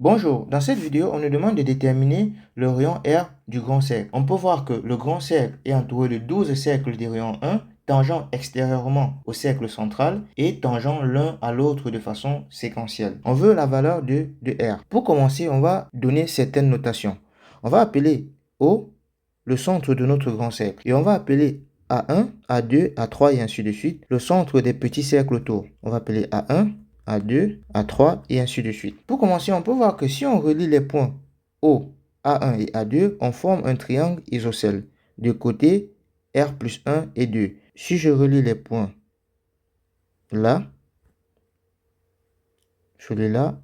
Bonjour, dans cette vidéo, on nous demande de déterminer le rayon R du grand cercle. On peut voir que le grand cercle est entouré de 12 cercles du rayon 1, tangeant extérieurement au cercle central et tangeant l'un à l'autre de façon séquentielle. On veut la valeur de R. Pour commencer, on va donner certaines notations. On va appeler O le centre de notre grand cercle et on va appeler A1, A2, A3 et ainsi de suite le centre des petits cercles autour. On va appeler A1, A2, A3 et ainsi de suite. Pour commencer, on peut voir que si on relie les points O, A1 et A2, on forme un triangle isocèle. De côté, R plus 1 et 2. Si je relie les points là, celui-là,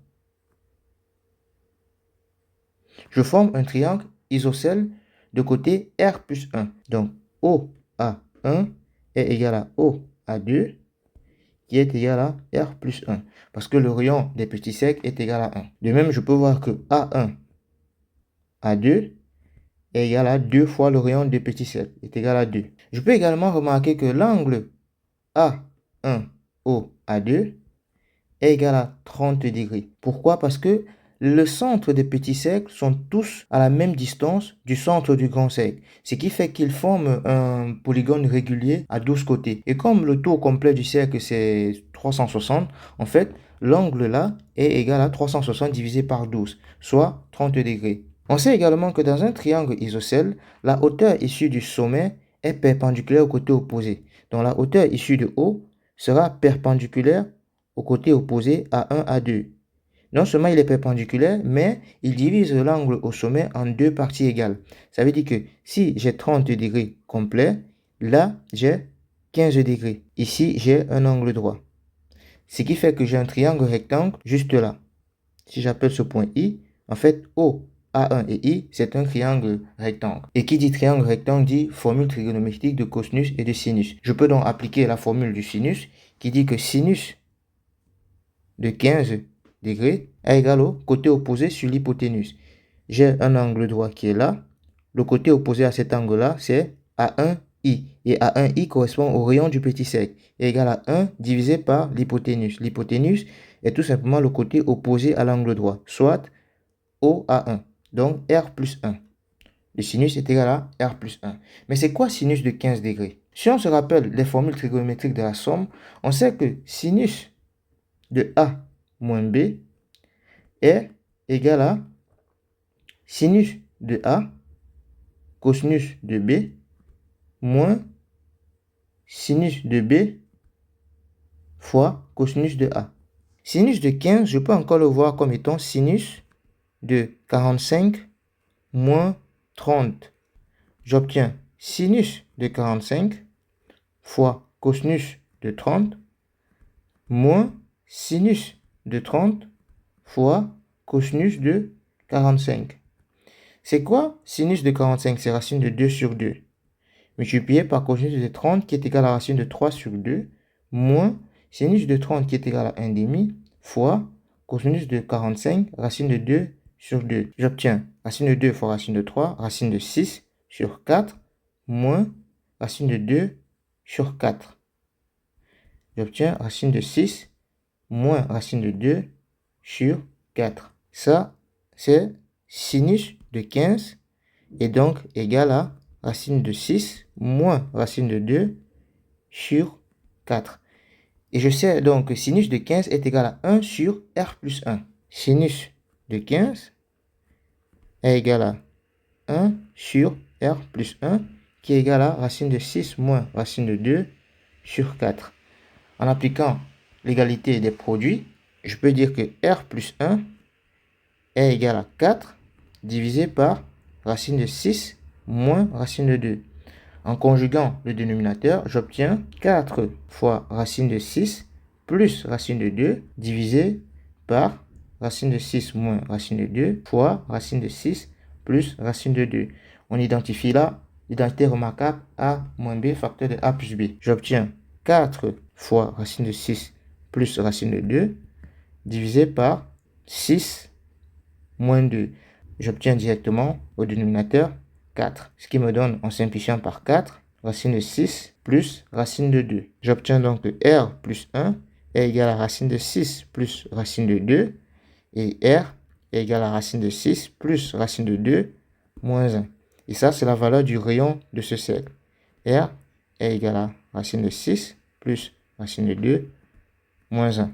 je forme un triangle isocèle de côté R plus 1. Donc, OA1 est égal à OA2 qui est égal à R plus 1. Parce que le rayon des petits cercles est égal à 1. De même, je peux voir que A1, A2 est égal à 2 fois le rayon des petits cercles, est égal à 2. Je peux également remarquer que l'angle A1OA2 est égal à 30 degrés. Pourquoi? Parce que le centre des petits cercles sont tous à la même distance du centre du grand cercle. Ce qui fait qu'ils forment un polygone régulier à 12 côtés. Et comme le tour complet du cercle c'est 360, en fait, l'angle là est égal à 360 divisé par 12, soit 30 degrés. On sait également que dans un triangle isocèle, la hauteur issue du sommet est perpendiculaire au côté opposé. Donc la hauteur issue de haut sera perpendiculaire au côté opposé à 1 à 2. Non seulement il est perpendiculaire, mais il divise l'angle au sommet en deux parties égales. Ça veut dire que si j'ai 30 degrés complets, là j'ai 15 degrés. Ici j'ai un angle droit. Ce qui fait que j'ai un triangle rectangle juste là. Si j'appelle ce point I, en fait O, A1 et I, c'est un triangle rectangle. Et qui dit triangle rectangle dit formule trigonométrique de cosinus et de sinus. Je peux donc appliquer la formule du sinus qui dit que sinus de 15 degrés est égal au côté opposé sur l'hypoténuse. J'ai un angle droit qui est là. Le côté opposé à cet angle-là, c'est A1I. Et A1I correspond au rayon du petit cercle. Est égal à 1 divisé par l'hypoténuse. L'hypoténuse est tout simplement le côté opposé à l'angle droit, soit OA1. Donc R plus 1. Le sinus est égal à R plus 1. Mais c'est quoi sinus de 15 degrés? Si on se rappelle les formules trigonométriques de la somme, on sait que sinus de A moins B est égal à sinus de A cosinus de B moins sinus de B fois cosinus de A. Sinus de 15, je peux encore le voir comme étant sinus de 45 moins 30. J'obtiens sinus de 45 fois cosinus de 30 moins sinus de 30 fois cosinus de 45. C'est quoi sinus de 45? C'est racine de 2 sur 2. Multiplié par cosinus de 30 qui est égal à racine de 3 sur 2 moins sinus de 30 qui est égal à 1,5 fois cosinus de 45 racine de 2 sur 2. J'obtiens racine de 2 fois racine de 3, racine de 6 sur 4 moins racine de 2 sur 4. J'obtiens racine de 6 moins racine de 2 sur 4. Ça, c'est sinus de 15 est donc égal à racine de 6 moins racine de 2 sur 4. Et je sais donc que sinus de 15 est égal à 1 sur R plus 1. Sinus de 15 est égal à 1 sur R plus 1 qui est égal à racine de 6 moins racine de 2 sur 4. En appliquant l'égalité des produits, je peux dire que R plus 1 est égal à 4 divisé par racine de 6 moins racine de 2. En conjuguant le dénominateur, j'obtiens 4 fois racine de 6 plus racine de 2 divisé par racine de 6 moins racine de 2 fois racine de 6 plus racine de 2. On identifie là l'identité remarquable A moins B facteur de A plus B. J'obtiens 4 fois racine de 6 plus racine de 2 divisé par 6 moins 2. J'obtiens directement au dénominateur 4, ce qui me donne, en simplifiant par 4, racine de 6 plus racine de 2. J'obtiens donc que R plus 1 est égal à racine de 6 plus racine de 2, et R est égal à racine de 6 plus racine de 2 moins 1. Et ça, c'est la valeur du rayon de ce cercle. R est égal à racine de 6 plus racine de 2 moins 1.